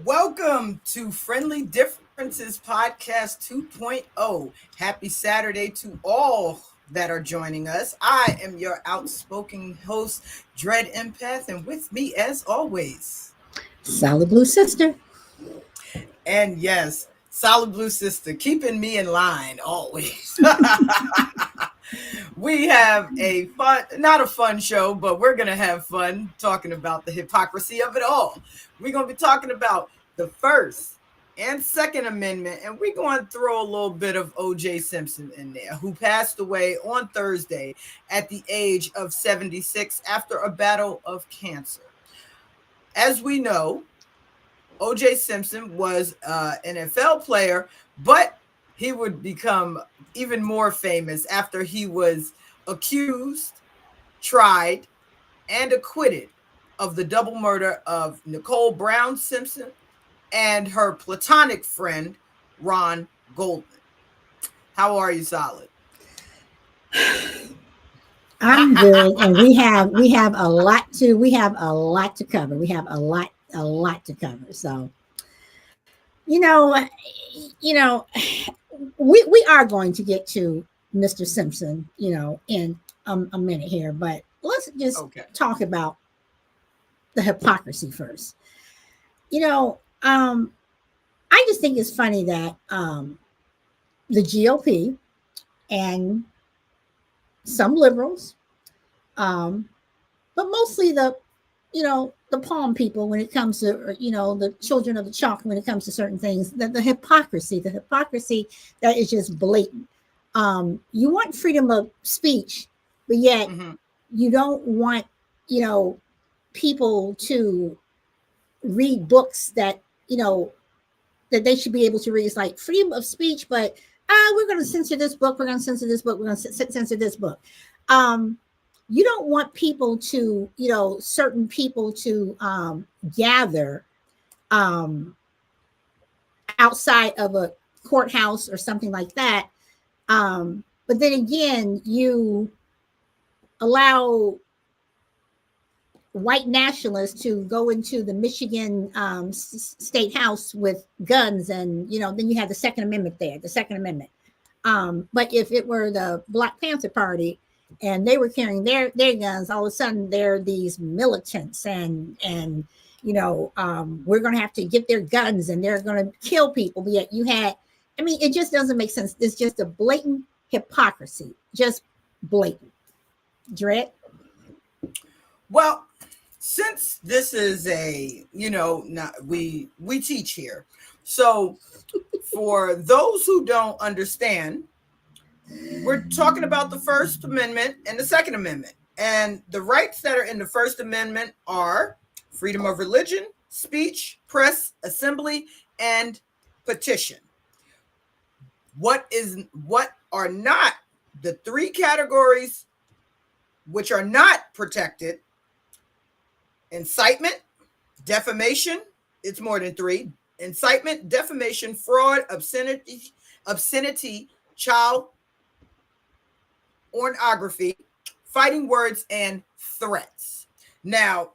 Welcome to Friendly Differences Podcast 2.0. Happy Saturday to all that are joining us. I am your outspoken host, Dread Empath, and with me, as always, Solid Blue Sister. And yes, Solid Blue Sister, keeping me in line always. We have not a fun show, but we're going to have fun talking about the hypocrisy of it all. We're going to be talking about the First and Second Amendment, and we're going to throw a little bit of OJ Simpson in there, who passed away on Thursday at the age of 76 after a battle of cancer. As we know, OJ Simpson was an NFL player, but he would become even more famous after he was accused, tried, and acquitted of the double murder of Nicole Brown Simpson and her platonic friend, Ron Goldman. How are you, Solid? I'm good, and we have a lot to cover. We have a lot to cover. So, we are going to get to Mr. Simpson, in a minute here, but let's just talk about the hypocrisy first. I just think it's funny that the GOP and some liberals, but mostly the palm people when it comes to, the children of the chalk when it comes to certain things, that the hypocrisy that is just blatant. You want freedom of speech, but yet you don't want, people to read books that, that they should be able to read. It's like freedom of speech, but we're going to censor this book. We're going to censor this book. We're going to censor this book. You don't want people to, certain people to gather outside of a courthouse or something like that. But then again, you allow white nationalists to go into the Michigan state house with guns, and then you have the Second Amendment there, the Second Amendment. But if it were the Black Panther Party and they were carrying their guns, all of a sudden they're these militants, and we're going to have to get their guns and they're going to kill people. But yet it just doesn't make sense. It's just a blatant hypocrisy, just blatant. Dread? Well, since this is we teach here. So for those who don't understand, we're talking about the First Amendment and the Second Amendment. And the rights that are in the First Amendment are freedom of religion, speech, press, assembly, and petition. What are not the three categories which are not protected: incitement, defamation, it's more than three: incitement, defamation, fraud, obscenity, child pornography, fighting words, and threats. Now,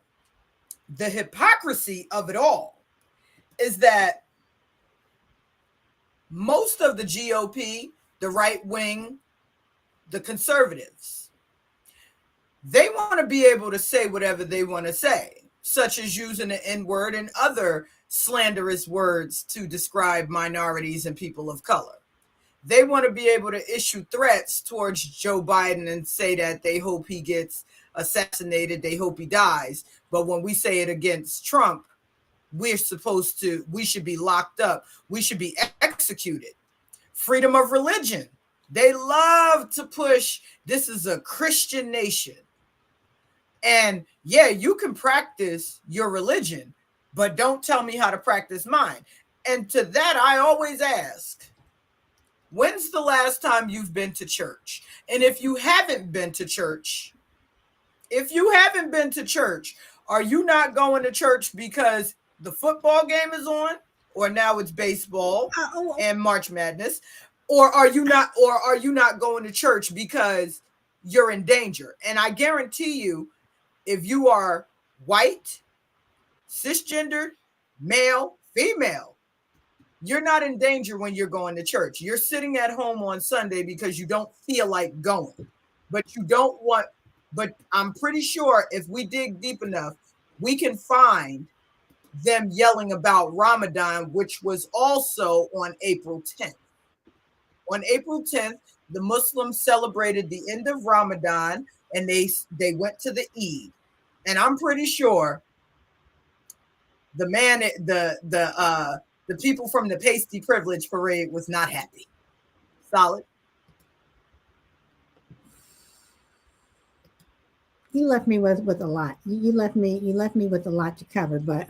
the hypocrisy of it all is that most of the GOP, the right wing, the conservatives, they want to be able to say whatever they want to say, such as using the N-word and other slanderous words to describe minorities and people of color. They want to be able to issue threats towards Joe Biden and say that they hope he gets assassinated, they hope he dies. But when we say it against Trump, we should be locked up. We should be executed. Freedom of religion. They love to push, this is a Christian nation. And yeah, you can practice your religion, but don't tell me how to practice mine. And to that, I always ask, when's the last time you've been to church? And if you haven't been to church, are you not going to church because the football game is on, or now it's baseball and March Madness? Or are you not going to church because you're in danger? And I guarantee you, if you are white, cisgendered, male, female, you're not in danger when you're going to church. You're sitting at home on Sunday because you don't feel like going, but you don't want, but I'm pretty sure if we dig deep enough, we can find them yelling about Ramadan, which was also on April 10th. On April 10th, the Muslims celebrated the end of Ramadan and they went to the Eid. And I'm pretty sure the people from the pasty privilege parade was not happy. Solid. You left me with a lot. You left me with a lot to cover. But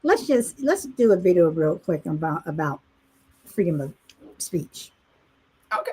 let's do a video real quick about freedom of speech. Okay.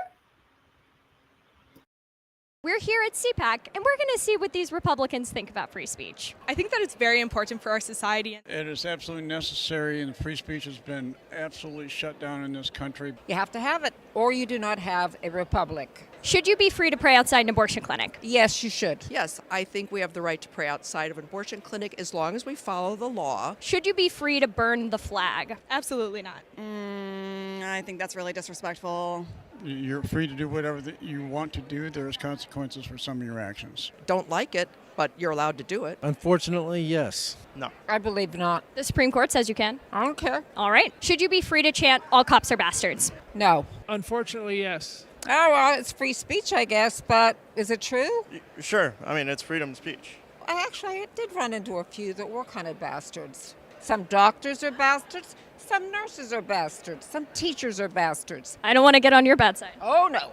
We're here at CPAC, and we're going to see what these Republicans think about free speech. I think that it's very important for our society. It is absolutely necessary, and free speech has been absolutely shut down in this country. You have to have it, or you do not have a republic. Should you be free to pray outside an abortion clinic? Yes, you should. Yes, I think we have the right to pray outside of an abortion clinic as long as we follow the law. Should you be free to burn the flag? Absolutely not. I think that's really disrespectful. You're free to do whatever you want to do. There's consequences for some of your actions. Don't like it, but you're allowed to do it. Unfortunately, yes. No. I believe not. The Supreme Court says you can. I don't care. All right. Should you be free to chant, "All cops are bastards"? No. Unfortunately, yes. Oh, well, it's free speech, I guess, but is it true? Sure. I mean, it's freedom of speech. I did run into a few that were kind of bastards. Some doctors are bastards. Some nurses are bastards. Some teachers are bastards. I don't want to get on your bad side. Oh, no.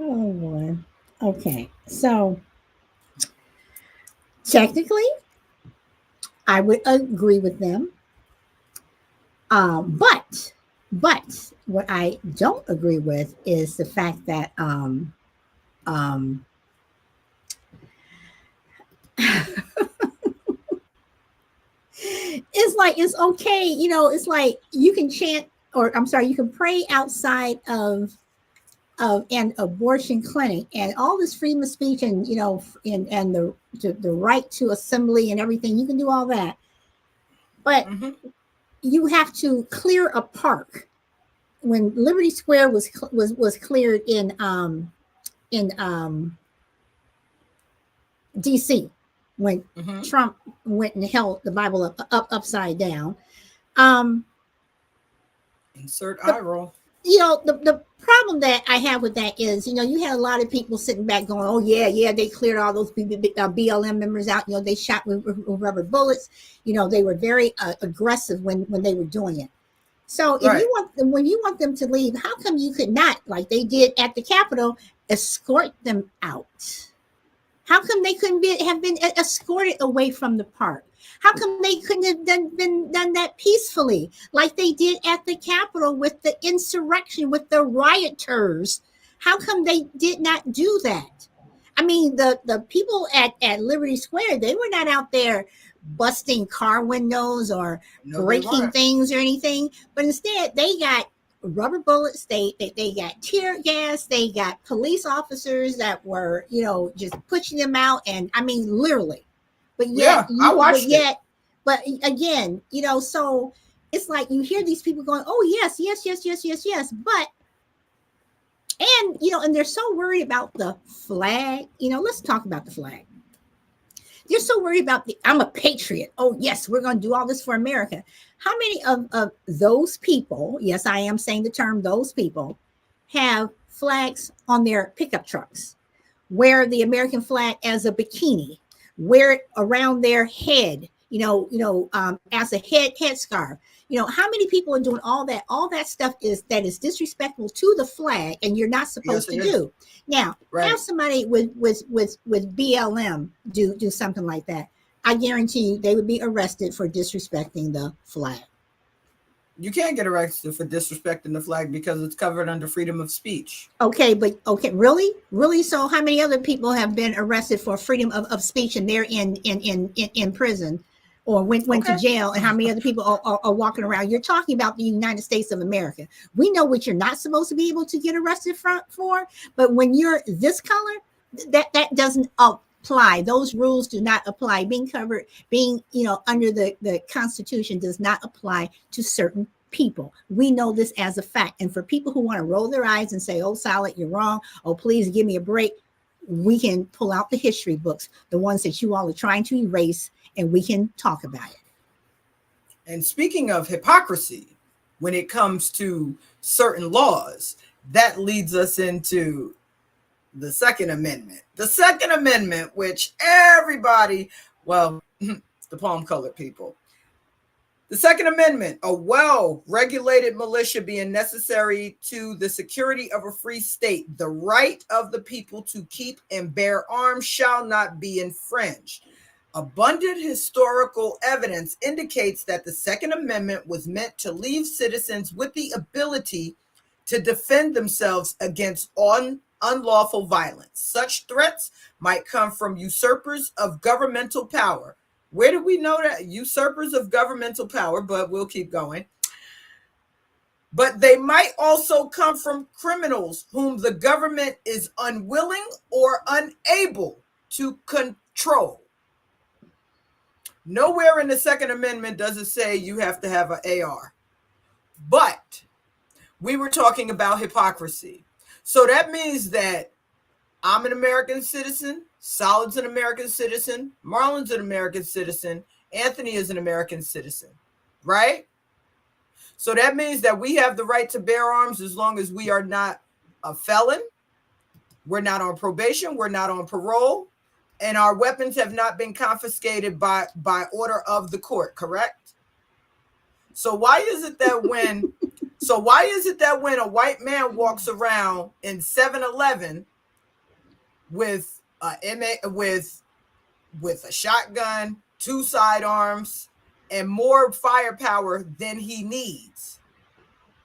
Oh boy. Okay. So technically, I would agree with them. But what I don't agree with is the fact that it's okay, it's like you can chant, or I'm sorry, you can pray outside of an abortion clinic, and all this freedom of speech, and and the right to assembly and everything. You can do all that, but you have to clear a park. When Liberty Square was cleared in DC, when Trump went and held the Bible upside down. Insert eye roll. The problem that I have with that is, you had a lot of people sitting back going, oh, yeah, they cleared all those BLM members out. They shot with rubber bullets. They were very aggressive when they were doing it. So when you want them to leave, how come you could not, like they did at the Capitol, escort them out? How come they couldn't have been escorted away from the park? How come they couldn't have done that peacefully, like they did at the Capitol with the insurrection, with the rioters? How come they did not do that? I mean, the people at Liberty Square, they were not out there busting car windows or breaking things or anything, but instead they got rubber bullets, they got tear gas, they got police officers that were, just pushing them out, and I mean literally. But yet, I watched it. But again, so it's like you hear these people going, "Oh yes, but," and they're so worried about the flag. Let's talk about the flag. They're so worried about I'm a patriot. Oh yes, we're going to do all this for America. How many of those people? Yes, I am saying the term "those people" have flags on their pickup trucks. Wear the American flag as a bikini. Wear it around their head, as a headscarf. How many people are doing all that? All that stuff is disrespectful to the flag, and you're not supposed to do. Now, have somebody with BLM do something like that. I guarantee you they would be arrested for disrespecting the flag. You can't get arrested for disrespecting the flag because it's covered under freedom of speech. Okay, really? So how many other people have been arrested for freedom of speech, and they're in prison or went to jail, and how many other people are walking around? You're talking about the United States of America. We know what you're not supposed to be able to get arrested for, but when you're this color, that doesn't apply. Those rules do not apply. Being covered, being, under the Constitution does not apply to certain people. We know this as a fact. And for people who want to roll their eyes and say, oh, Solid, you're wrong. Oh, please give me a break. We can pull out the history books, the ones that you all are trying to erase, and we can talk about it. And speaking of hypocrisy, when it comes to certain laws, that leads us into the Second Amendment. The Second Amendment, which everybody, well, the palm-colored people. The Second Amendment, a well-regulated militia being necessary to the security of a free state. The right of the people to keep and bear arms shall not be infringed. Abundant historical evidence indicates that the Second Amendment was meant to leave citizens with the ability to defend themselves against unlawful violence. Such threats might come from usurpers of governmental power. Where do we know that? Usurpers of governmental power, but we'll keep going. But they might also come from criminals whom the government is unwilling or unable to control. Nowhere in the Second Amendment does it say you have to have an AR. But we were talking about hypocrisy. So that means that I'm an American citizen, Solid's an American citizen, Marlon's an American citizen, Anthony is an American citizen, right? So that means that we have the right to bear arms as long as we are not a felon, we're not on probation, we're not on parole, and our weapons have not been confiscated by order of the court, correct? So why is it that when a white man walks around in 7-Eleven with a shotgun, 2 sidearms, and more firepower than he needs,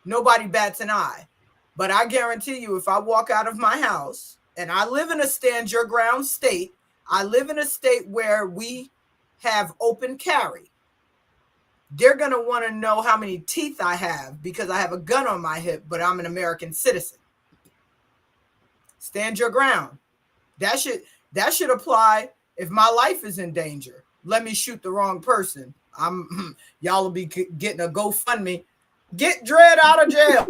nobody bats an eye? But I guarantee you, if I walk out of my house, and I live in a stand your ground state, I live in a state where we have open carry, they're going to want to know how many teeth I have because I have a gun on my hip, but I'm an American citizen. Stand your ground. That should apply if my life is in danger. Let me shoot the wrong person. Y'all will be getting a GoFundMe. Get Dredd out of jail.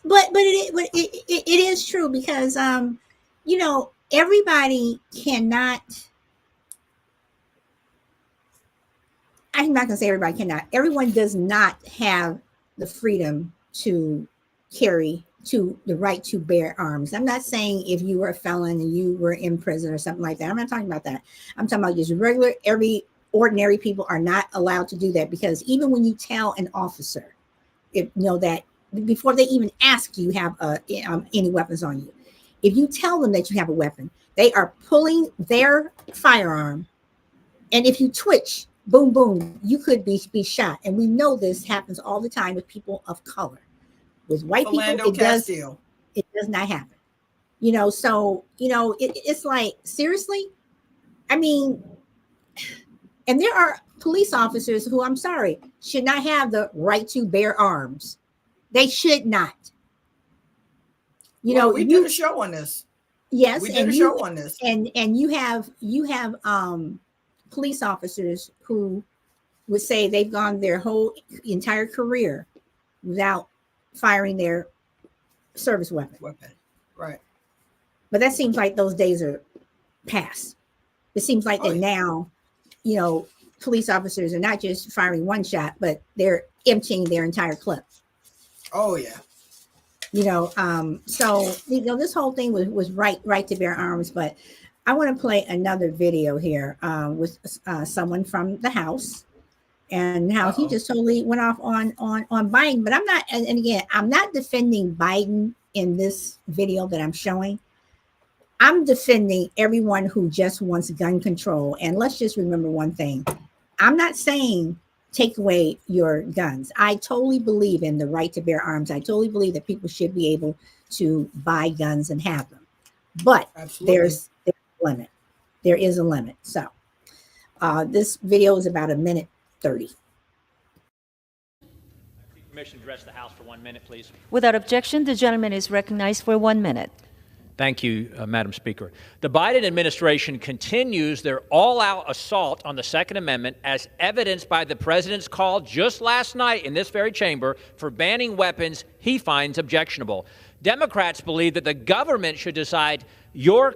But it is true because everybody cannot. I'm not gonna say everybody cannot. Everyone does not have the freedom to carry, to the right to bear arms. I'm not saying if you were a felon and you were in prison or something like that. I'm not talking about that. I'm talking about just regular, ordinary people are not allowed to do that, because even when you tell an officer, that before they even ask you have any weapons on you, if you tell them that you have a weapon, they are pulling their firearm, and if you twitch, boom, boom, you could be shot. And we know this happens all the time with people of color. With white people, it does not happen. It's like, seriously? I mean, and there are police officers who, I'm sorry, should not have the right to bear arms. They should not. We did a show on this. Yes, we did a show on this. And you have police officers who would say they've gone their whole entire career without firing their service weapon. Right. But that seems like those days are past. It seems like that now, police officers are not just firing one shot, but they're emptying their entire clip. Oh yeah. So this whole thing was right to bear arms. But I want to play another video here with someone from the House, and how he just totally went off on Biden. But I'm not, and again, I'm not defending Biden in this video that I'm showing. I'm defending everyone who just wants gun control. And let's just remember one thing. I'm not saying take away your guns. I totally believe in the right to bear arms. I totally believe that people should be able to buy guns and have them. But there's a limit. There is a limit. So this video is about 1:30. permission to address the House for 1 minute, please. Without objection, the gentleman is recognized for 1 minute. Thank you, Madam Speaker. The Biden administration continues their all-out assault on the Second Amendment, as evidenced by the president's call just last night in this very chamber for banning weapons he finds objectionable. Democrats believe that the government should decide your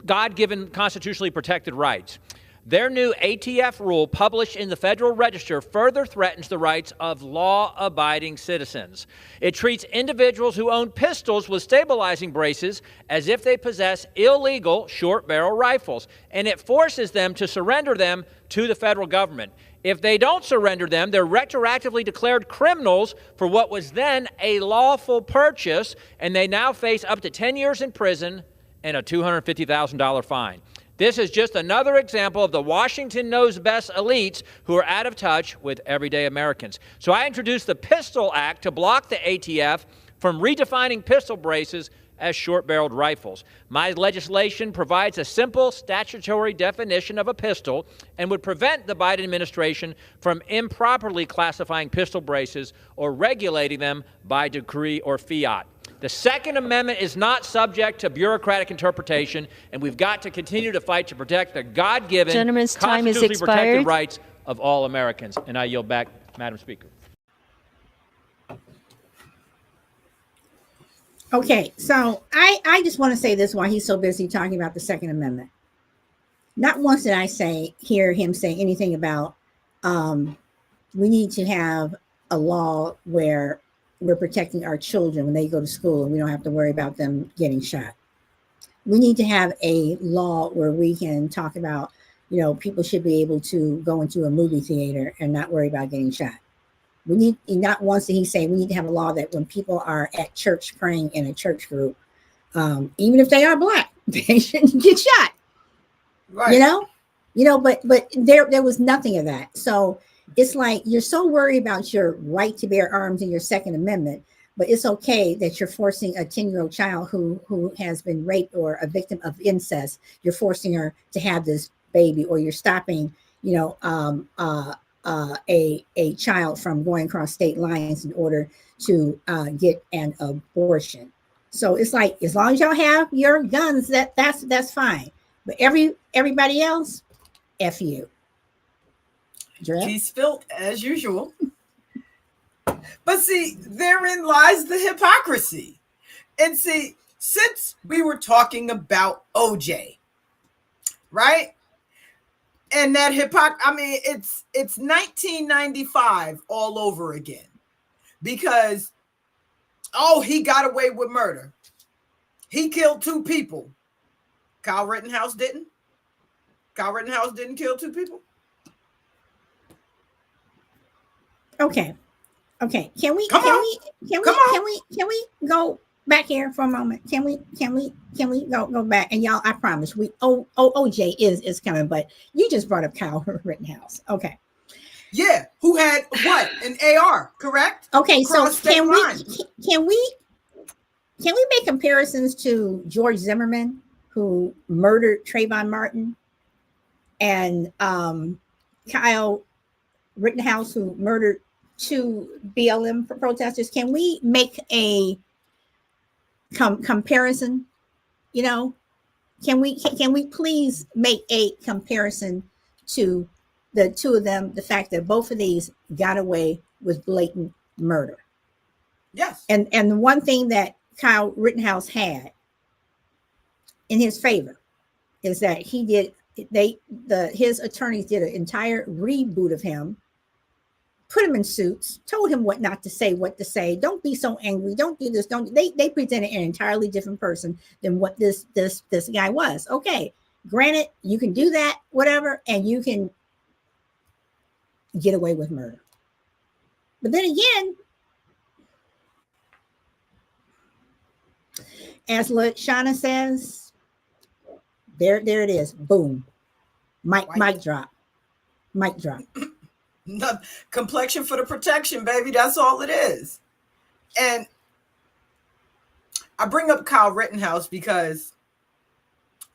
God-given constitutionally protected rights. Their new ATF rule, published in the Federal Register, further threatens the rights of law-abiding citizens. It treats individuals who own pistols with stabilizing braces as if they possess illegal short-barrel rifles, and it forces them to surrender them to the federal government. If they don't surrender them, they're retroactively declared criminals for what was then a lawful purchase, and they now face up to 10 years in prison and a $250,000 fine. This is just another example of the Washington knows best elites who are out of touch with everyday Americans. So I introduced the Pistol Act to block the ATF from redefining pistol braces as short-barreled rifles. My legislation provides a simple statutory definition of a pistol and would prevent the Biden administration from improperly classifying pistol braces or regulating them by decree or fiat. The Second Amendment is not subject to bureaucratic interpretation, and we've got to continue to fight to protect the God-given, constitutionally protected rights of all Americans. And I yield back, Madam Speaker. Okay, so I just want to say this while he's so busy talking about the Second Amendment. Not once did I hear him say anything about we need to have a law where we're protecting our children when they go to school and we don't have to worry about them getting shot. We need to have a law where we can talk about, people should be able to go into a movie theater and not worry about getting shot. We need, not once did he say we need to have a law that when people are at church praying in a church group, even if they are Black, they shouldn't get shot. Right. But there was nothing of that. So it's like you're so worried about your right to bear arms in your Second Amendment, but it's okay that you're forcing a 10-year-old child who has been raped or a victim of incest, you're forcing her to have this baby, or you're stopping, a child from going across state lines in order to get an abortion. So it's like, as long as y'all have your guns, that's fine. But everybody else, F you. He's spilt as usual. But see, therein lies the hypocrisy. And see, since we were talking about OJ, right? And that it's 1995 all over again. Because, he got away with murder. He killed 2 people. Kyle Rittenhouse didn't. Kyle Rittenhouse didn't kill 2 people. Okay. Can we go back here for a moment? Can we go back? And y'all, I promise OJ is coming, but you just brought up Kyle Rittenhouse. Okay. Yeah, who had what? An AR, correct? Okay, so can we make comparisons to George Zimmerman, who murdered Trayvon Martin, and Kyle Rittenhouse, who murdered 2 BLM protesters? Can we make a comparison? Can we please make a comparison to the 2 of them? The fact that both of these got away with blatant murder. Yes. And the one thing that Kyle Rittenhouse had in his favor is that his attorneys did an entire reboot of him, put him in suits, told him what not to say, what to say. Don't be so angry. Don't do this. They presented an entirely different person than what this guy was. Okay, granted, you can do that, whatever, and you can get away with murder. But then again, as LaShawna says, there it is. Boom. Mic drop. Mic drop. Complexion for the protection, baby. That's all it is. And I bring up Kyle Rittenhouse because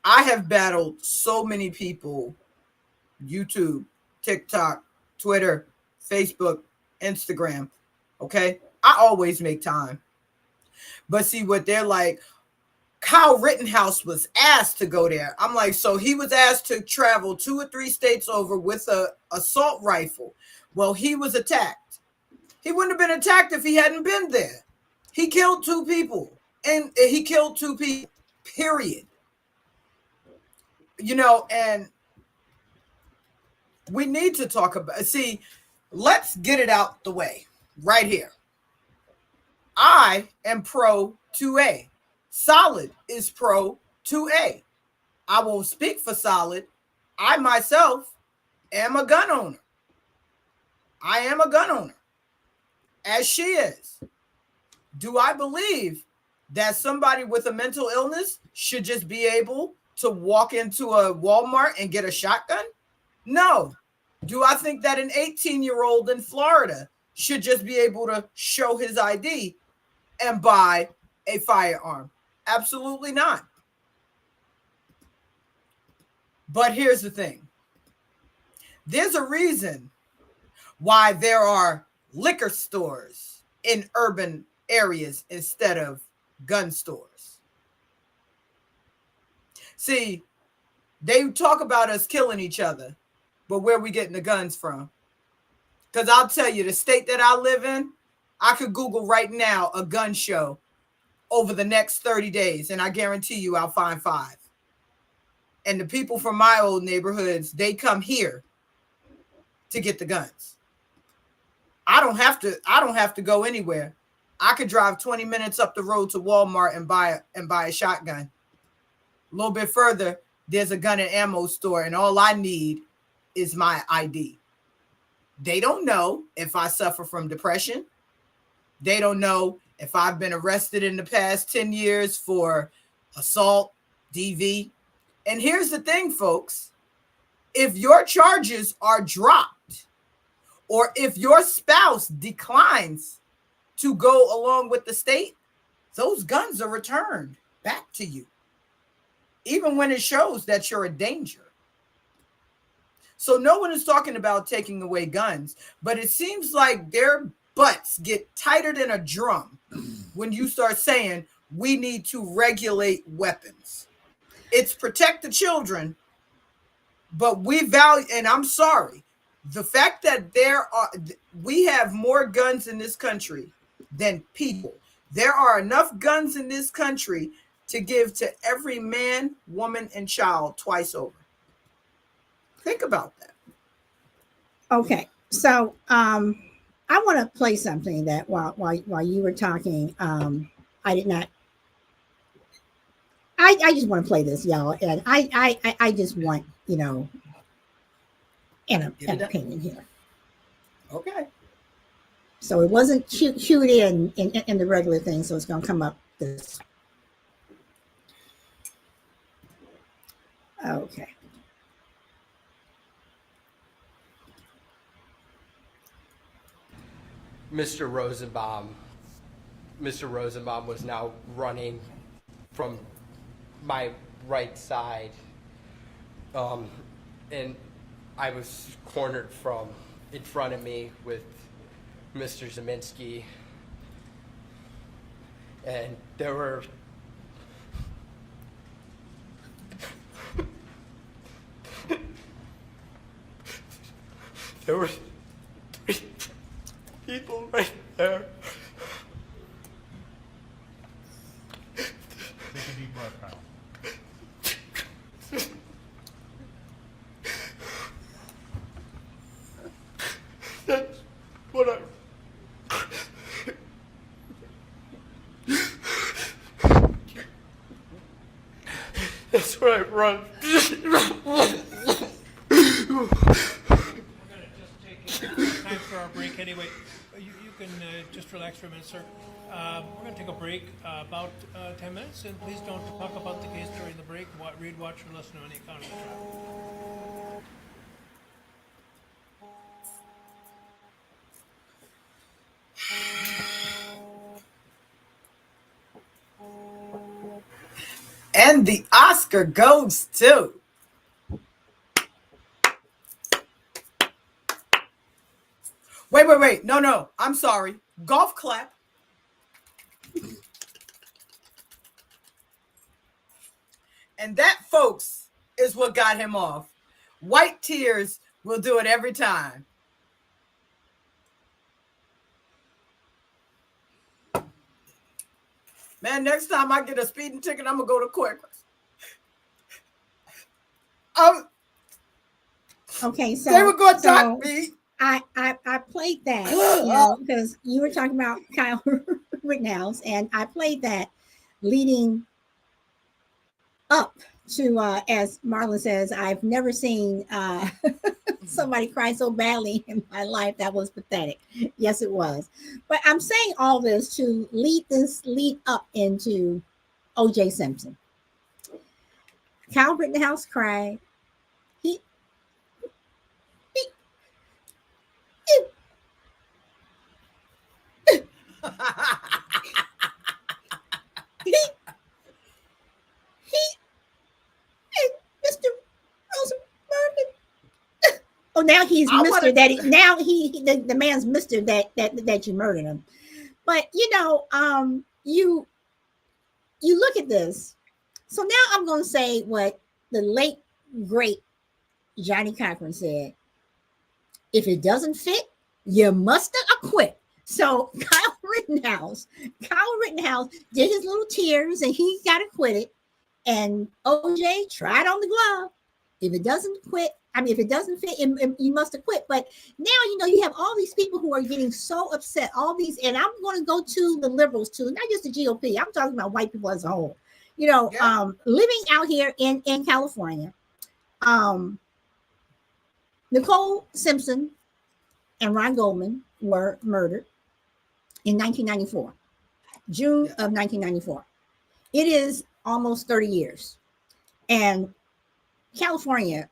I have battled so many people, YouTube, TikTok, Twitter, Facebook, Instagram, okay? I always make time. But see what they're like, Kyle Rittenhouse was asked to go there. I'm like, so he was asked to travel 2 or 3 states over with a assault rifle. Well, he was attacked. He wouldn't have been attacked if he hadn't been there. He killed 2 people. And he killed 2 people, period. You know, and we need to talk about, see, let's get it out the way right here. I am pro 2A. Solid is pro 2A. I won't speak for Solid. I myself am a gun owner. I am a gun owner, as she is. Do I believe that somebody with a mental illness should just be able to walk into a Walmart and get a shotgun? No. Do I think that an 18-year-old in Florida should just be able to show his ID and buy a firearm? Absolutely not. But here's the thing. There's a reason why there are liquor stores in urban areas instead of gun stores. See, they talk about us killing each other, but where are we getting the guns from? Because I'll tell you, the state that I live in, I could Google right now a gun show over the next 30 days, and I guarantee you I'll find 5. And the people from my old neighborhoods, they come here to get the guns. I don't have to go anywhere. I could drive 20 minutes up the road to Walmart and buy a shotgun. A little bit further, there's a gun and ammo store, and all I need is my ID. They don't know if I suffer from depression. They don't know if I've been arrested in the past 10 years for assault, DV. And here's the thing, folks. If your charges are dropped, or if your spouse declines to go along with the state, those guns are returned back to you, even when it shows that you're a danger. So no one is talking about taking away guns, but it seems like their butts get tighter than a drum when you start saying we need to regulate weapons. It's protect the children, but we value, and I'm sorry, the fact that we have more guns in this country than people. There are enough guns in this country to give to every man, woman, and child twice over. Think about that. Okay, so I want to play something that while you were talking, I did not. I just want to play this, y'all, and I just want, you know, an opinion here. Okay. So it wasn't cued in the regular thing, so it's going to come up this. Okay. Mr. Rosenbaum was now running from my right side, and I was cornered from in front of me with Mr. Zeminski, and there were there were 3 people right there. Take a deep breath, Kyle. That's what I... That's what I run. We're going to just take time for our break anyway. You can just relax for a minute, sir. We're going to take a break about 10 minutes, and please don't talk about the case during the break. Read, watch, or listen to any account of the trial. And the Oscar goes to wait. No. I'm sorry. Golf clap. And that, folks, is what got him off. White tears will do it every time. Man, next time I get a speeding ticket, I'm going to go to Quakers. Okay, so they were going to dock me. I played that, you know, because you were talking about Kyle Rittenhouse, and I played that leading up to, as Marlon says, I've never seen somebody cry so badly in my life. That was pathetic. Yes, it was. But I'm saying all this to lead up into OJ Simpson. Kyle Rittenhouse cried. Mr. Rosenberg. Oh, now he's Mr. That. Now the man's Mr. That you murdered him. But you know, you look at this. So now I'm going to say what the late great Johnny Cochran said. If it doesn't fit, you must acquit. So Kyle Rittenhouse did his little tears and he got acquitted. And OJ tried on the glove. If it doesn't fit, you must acquit. But now, you know, you have all these people who are getting so upset, all these, and I'm going to go to the liberals too, not just the GOP. I'm talking about white people as a whole. You know, living out here in California, Nicole Simpson and Ron Goldman were murdered in 1994, June of 1994. It is almost 30 years. And California,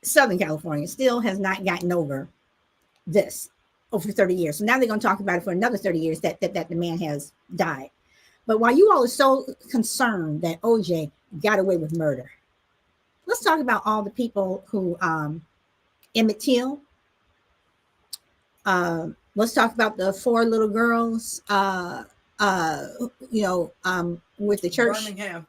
Southern California, still has not gotten over this over 30 years. So now they're going to talk about it for another 30 years that the man has died. But while you all are so concerned that OJ got away with murder, let's talk about all the people who, Emmett Till. Let's talk about the 4 little girls, with the church Birmingham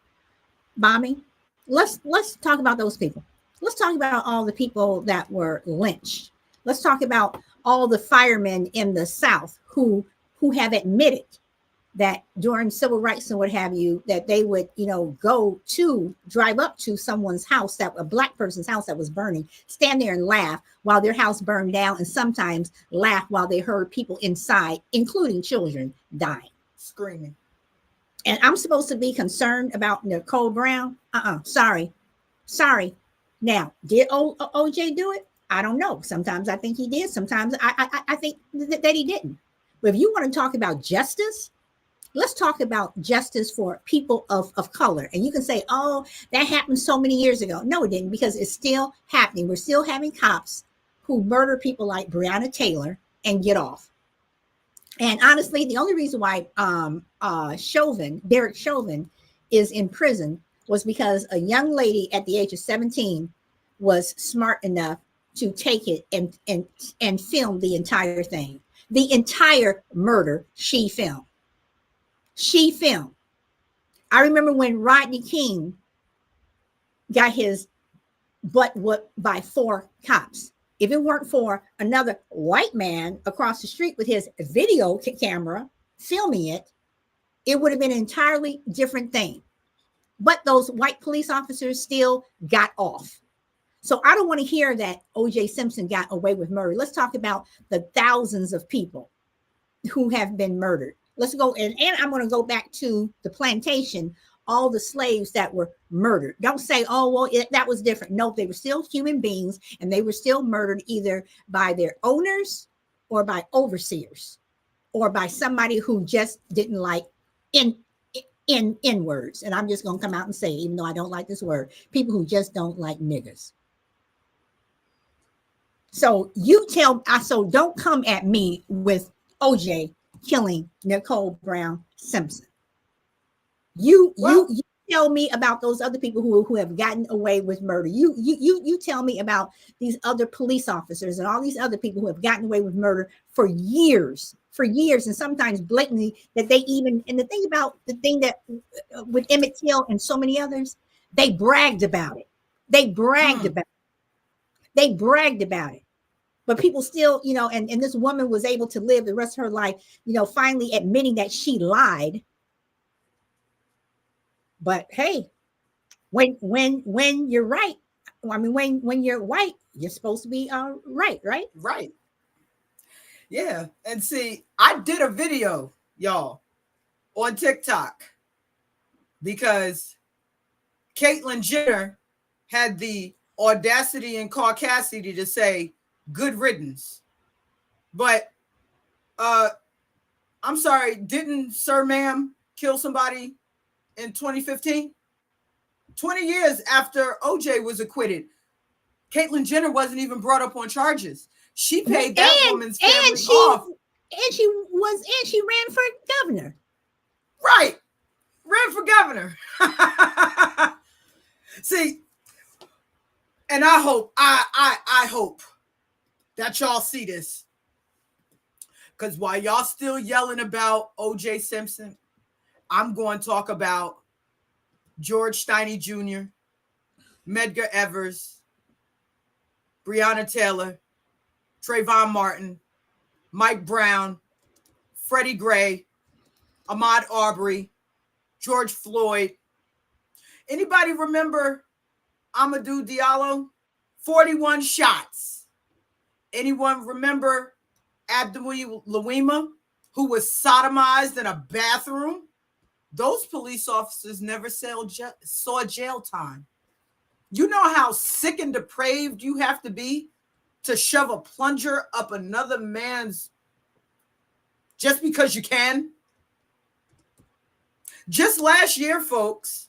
bombing. Let's talk about those people. Let's talk about all the people that were lynched. Let's talk about all the firemen in the South who have admitted that during civil rights and what have you, that they would, drive up to someone's house, a Black person's house that was burning, stand there and laugh while their house burned down, and sometimes laugh while they heard people inside, including children, dying. Screaming. And I'm supposed to be concerned about Nicole Brown? Sorry. Now, did OJ do it? I don't know. Sometimes I think he did. Sometimes I think that he didn't. But if you want to talk about justice, let's talk about justice for people of color. And you can say, oh, that happened so many years ago. No, it didn't, because it's still happening. We're still having cops who murder people like Breonna Taylor and get off. And honestly, the only reason why Derek Chauvin is in prison was because a young lady at the age of 17 was smart enough to take it and film the entire thing. The entire murder she filmed. I remember when Rodney King got his butt whooped by 4 cops. If it weren't for another white man across the street with his video camera filming it, it would have been an entirely different thing. But those white police officers still got off. So I don't want to hear that OJ Simpson got away with murder. Let's talk about the thousands of people who have been murdered. Let's go, and I'm going to go back to the plantation, all the slaves that were murdered. Don't say, oh, well, that was different. No, they were still human beings, and they were still murdered either by their owners or by overseers or by somebody who just didn't like in words. And I'm just going to come out and say, even though I don't like this word, people who just don't like niggers. So don't come at me with OJ killing Nicole Brown Simpson. You tell me about those other people who have gotten away with murder. You tell me about these other police officers and all these other people who have gotten away with murder for years. for years, and sometimes blatantly, that they even, and the thing about the thing that with Emmett Till and so many others, they bragged about it. They bragged about it. They bragged about it. But people still, you know, and this woman was able to live the rest of her life, you know, finally admitting that she lied. But hey, when you're right, I mean, when you're white, you're supposed to be right? Right. Yeah. And see, I did a video, y'all, on TikTok because Caitlyn Jenner had the audacity and caucasity to say good riddance. But I'm sorry, didn't Sir Ma'am kill somebody in 2015? 20 years after OJ was acquitted. Caitlyn Jenner wasn't even brought up on charges. She paid that woman's family off. And she ran for governor. Right. Ran for governor. See, and I hope that y'all see this. Because while y'all still yelling about OJ Simpson, I'm going to talk about George Steiny Jr., Medgar Evers, Breonna Taylor, Trayvon Martin, Mike Brown, Freddie Gray, Ahmaud Arbery, George Floyd. Anybody remember Amadou Diallo? 41 shots. Anyone remember Abdul Lawima, who was sodomized in a bathroom? Those police officers never saw jail time. You know how sick and depraved you have to be to shove a plunger up another man's just because you can? Just last year, folks,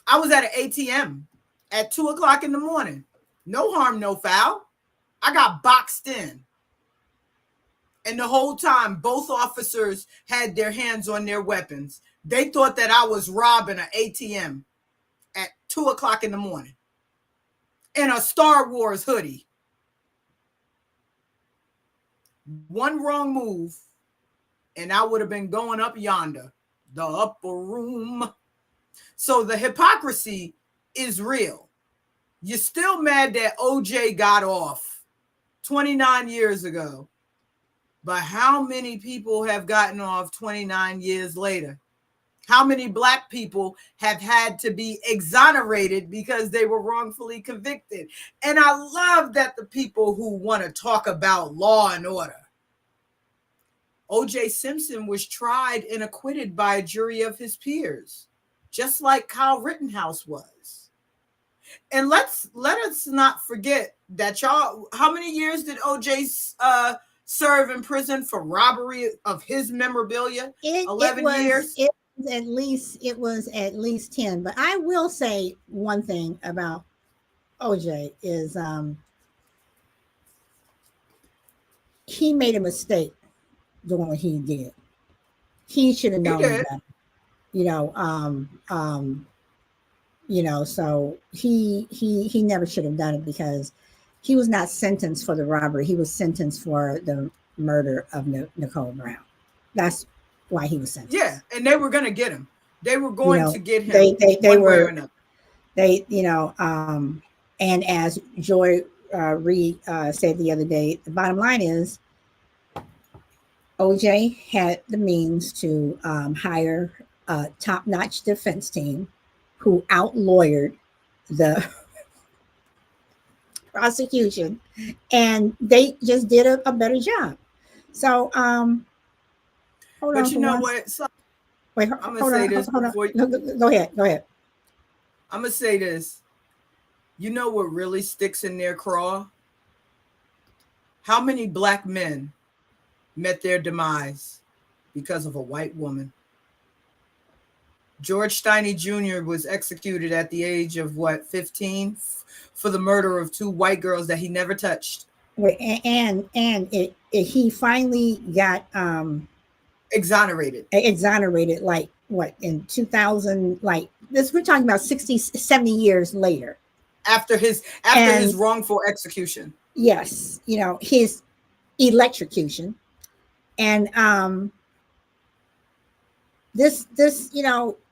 I was at an ATM at 2 o'clock in the morning. No harm, no foul. I got boxed in. And the whole time, both officers had their hands on their weapons. They thought that I was robbing an ATM at 2 o'clock in the morning in a Star Wars hoodie. One wrong move, and I would have been going up yonder, the upper room. So the hypocrisy is real. You're still mad that OJ got off 29 years ago. But how many people have gotten off 29 years later? How many Black people have had to be exonerated because they were wrongfully convicted? And I love that the people who want to talk about law and order. OJ Simpson was tried and acquitted by a jury of his peers, just like Kyle Rittenhouse was. And let us not forget that y'all, how many years did OJ serve in prison for robbery of his memorabilia? 11 years. It was at least 10. But I will say one thing about OJ is he made a mistake doing what he did. He should have known that. So he never should have done it, because he was not sentenced for the robbery. He was sentenced for the murder of Nicole Brown. That's why he was sentenced. Yeah, and they were going to get him. They were going to get him. They were. And as Joy Reid said the other day, the bottom line is OJ had the means to hire a top-notch defense team who out-lawyered the prosecution, and they just did a better job. So hold on. But you know what? So, wait, I'm gonna say this before you... Go ahead. I'm gonna say this. You know what really sticks in their craw? How many Black men met their demise because of a white woman? George Steiny Jr. was executed at the age of 15 for the murder of 2 white girls that he never touched. Wait, and he finally got exonerated. Like what, in 2000? Like this, we're talking about 60, 70 years later. After his wrongful execution. Yes, his electrocution. And this,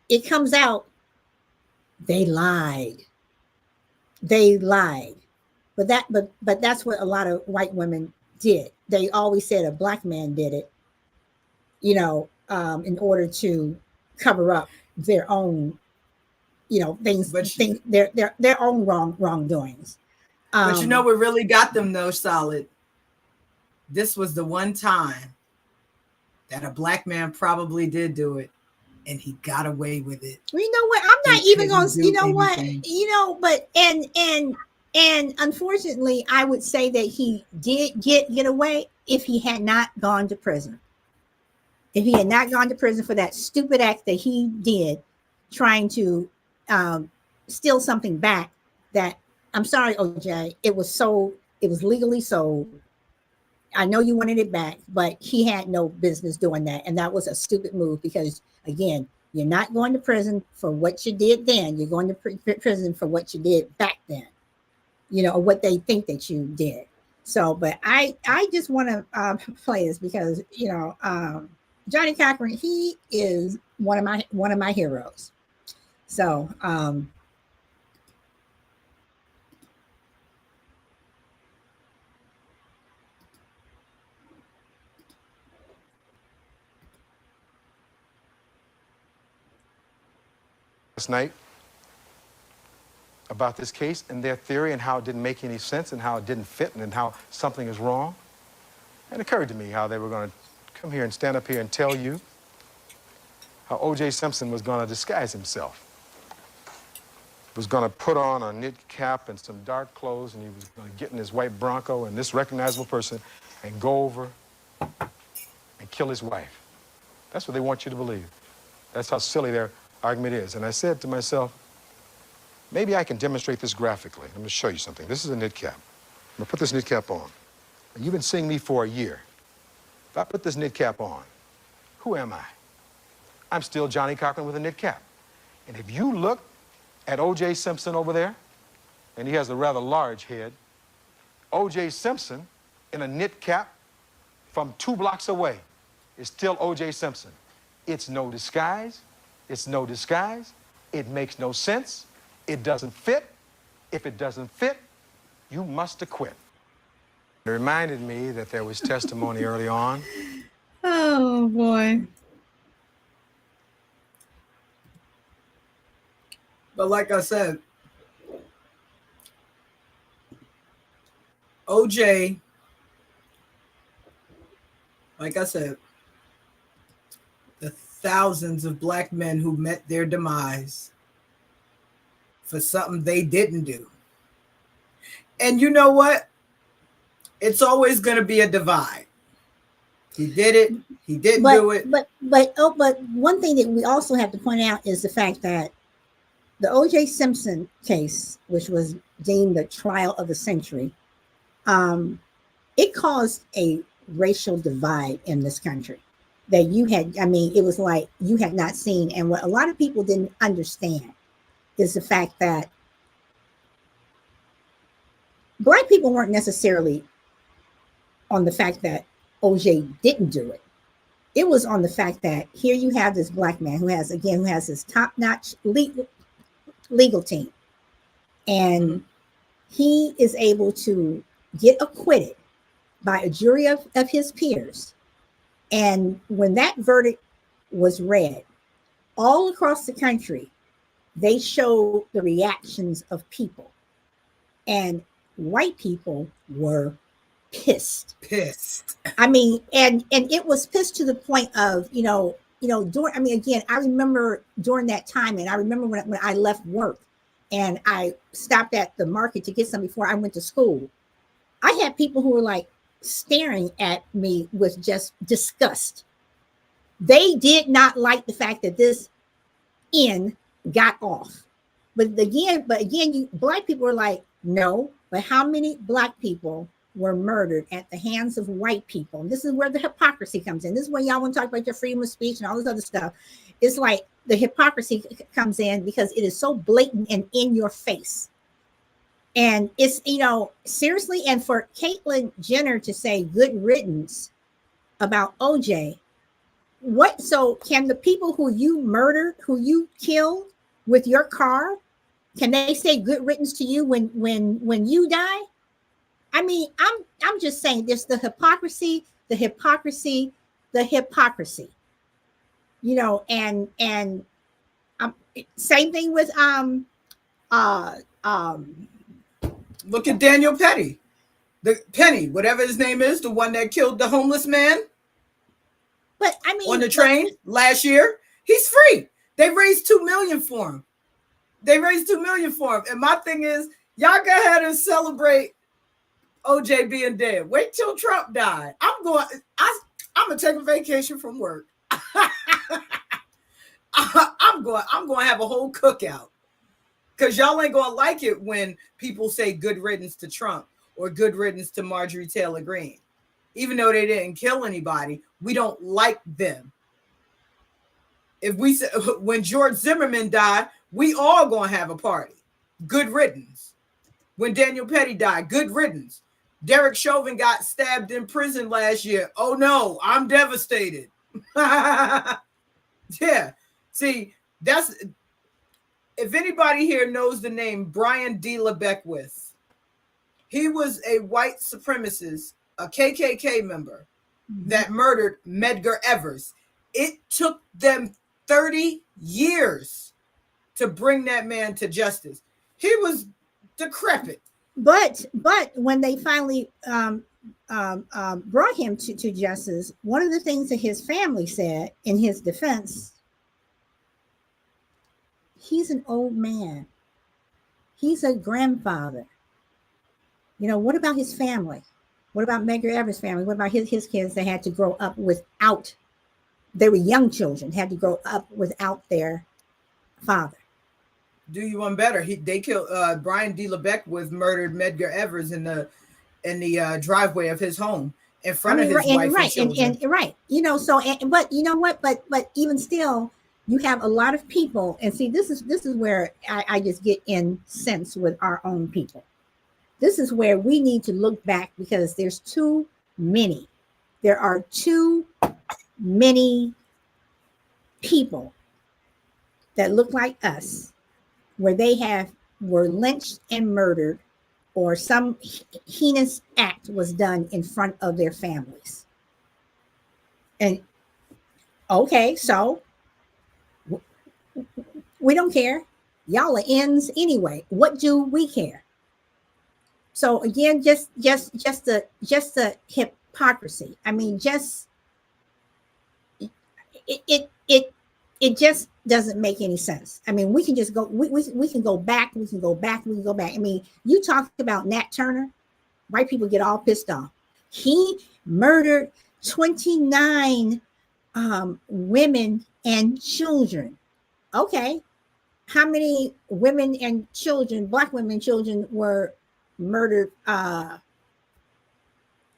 it comes out, they lied. But that's what a lot of white women did. They always said a black man did it, in order to cover up their own, things, their own wrongdoings. But what really got them though, Solid? This was the one time that a black man probably did do it, and he got away with it. Well, you know what? I'm not even going to, but and unfortunately, I would say that he did get away if he had not gone to prison. If he had not gone to prison for that stupid act that he did, trying to steal something back that, I'm sorry, OJ, it was legally sold. I know you wanted it back, but he had no business doing that. And that was a stupid move because, again, you're not going to prison for what you did then. You're going to prison for what you did back then, or what they think that you did. So, but I just want to play this because, Johnny Cochran, he is one of my heroes. So, last night about this case and their theory and how it didn't make any sense and how it didn't fit and how something is wrong. And it occurred to me how they were going to come here and stand up here and tell you how OJ Simpson was going to disguise himself. Was going to put on a knit cap and some dark clothes, and he was going to get in his white Bronco and this recognizable person and go over and kill his wife. That's what they want you to believe. That's how silly their argument is. And I said to myself, maybe I can demonstrate this graphically. I'm going to show you something. This is a knit cap. I'm going to put this knit cap on. And you've been seeing me for a year. If I put this knit cap on, who am I? I'm still Johnny Cochran with a knit cap. And if you look at OJ Simpson over there, and he has a rather large head, OJ Simpson in a knit cap from 2 blocks away is still OJ Simpson. It's no disguise. It's no disguise. It makes no sense. It doesn't fit. If it doesn't fit, you must acquit. It reminded me that there was testimony early on. Oh, boy. But like I said, OJ, like I said, the thousands of black men who met their demise for something they didn't do. And you know what? It's always going to be a divide. He did it. He didn't do it. But one thing that we also have to point out is the fact that the OJ Simpson case, which was deemed the trial of the century, it caused a racial divide in this country that it was like you had not seen. And what a lot of people didn't understand is the fact that Black people weren't necessarily on the fact that OJ didn't do it. It was on the fact that here you have this Black man who has this top-notch legal team, and he is able to get acquitted by a jury of his peers. And when that verdict was read all across the country, they showed the reactions of people, and white people were pissed. I mean, and it was pissed to the point of, I remember during that time, and I remember when I left work and I stopped at the market to get some before I went to school. I had people who were like staring at me with just disgust. They did not like the fact that this N got off. But again, Black people were like, no, but how many Black people were murdered at the hands of white people? And this is where the hypocrisy comes in. This is where y'all want to talk about your freedom of speech and all this other stuff. It's like the hypocrisy comes in because it is so blatant and in your face. And it's, seriously, and for Caitlyn Jenner to say good riddance about OJ, so can the people who you murdered, who you killed with your car, can they say good riddance to you when you die? I mean, I'm just saying this, the hypocrisy, you know, and same thing with look at Daniel Petty, whatever his name is, the one that killed the homeless man. But I mean, on the train last year, he's free. They raised $2 million for him. And my thing is, y'all go ahead and celebrate OJ being dead. Wait till Trump died. I'm gonna take a vacation from work. I'm going to have a whole cookout, because y'all ain't gonna like it when people say good riddance to Trump or good riddance to Marjorie Taylor Greene. Even though they didn't kill anybody, we don't like them. If we say, when George Zimmerman died, we all gonna have a party. Good riddance. When Daniel Petty died, good riddance. Derek Chauvin got stabbed in prison last year. Oh no, I'm devastated. Yeah. See, if anybody here knows the name Brian D. LeBeckwith, he was a white supremacist, a KKK member that murdered Medgar Evers. It took them 30 years to bring that man to justice. He was decrepit. But when they finally brought him to justice, one of the things that his family said in his defense, he's an old man. He's a grandfather. You know, what about his family? What about Medgar Evers' family? What about his kids that had to grow up without, they were young children, had to grow up without their father? Do you one better? They killed Brian D. LeBeckwith murdered Medgar Evers in the driveway of his home in front of his wife and children. Right. You know, so but you know what? But even still, you have a lot of people, and see, this is where I just get incensed with our own people. This is where we need to look back, because there's too many. There are too many people that look like us, where they were lynched and murdered, or some heinous act was done in front of their families. And okay, so we don't care. Y'all are ends anyway. What do we care? So again, just the hypocrisy. I mean, it just doesn't make any sense. I mean, we can just go, we can go back. I mean, you talk about Nat Turner, white people get all pissed off. He murdered 29 women and children. Okay. How many women and children, black women and children, were murdered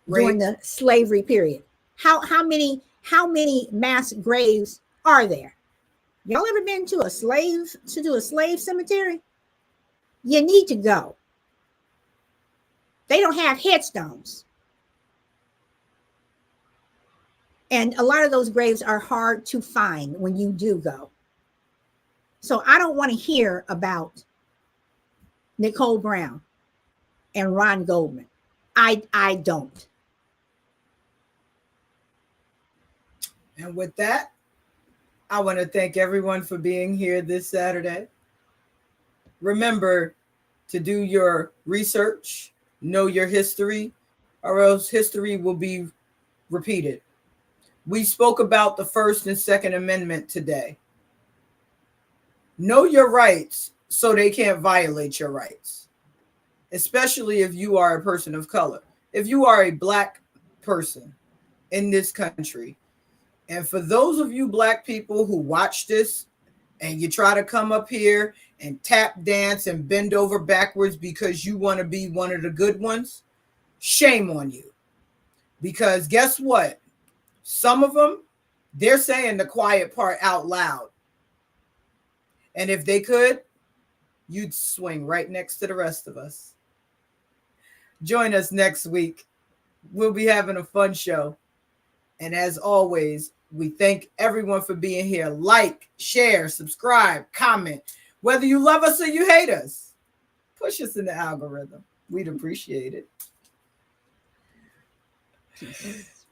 during the slavery period? How many mass graves are there? Y'all ever been to a slave cemetery? You need to go. They don't have headstones. And a lot of those graves are hard to find when you do go. So I don't want to hear about Nicole Brown and Ron Goldman. I don't. And with that, I want to thank everyone for being here this Saturday. Remember to do your research, know your history, or else history will be repeated. We spoke about the First and Second Amendment today. Know your rights so they can't violate your rights, especially if you are a person of color. If you are a black person in this country, and for those of you black people who watch this and you try to come up here and tap dance and bend over backwards because you want to be one of the good ones, shame on you. Because guess what? Some of them, they're saying the quiet part out loud. And if they could, you'd swing right next to the rest of us. Join us next week. We'll be having a fun show. And as always, we thank everyone for being here. Like, share, subscribe, comment. Whether you love us or you hate us, push us in the algorithm. We'd appreciate it. Peace.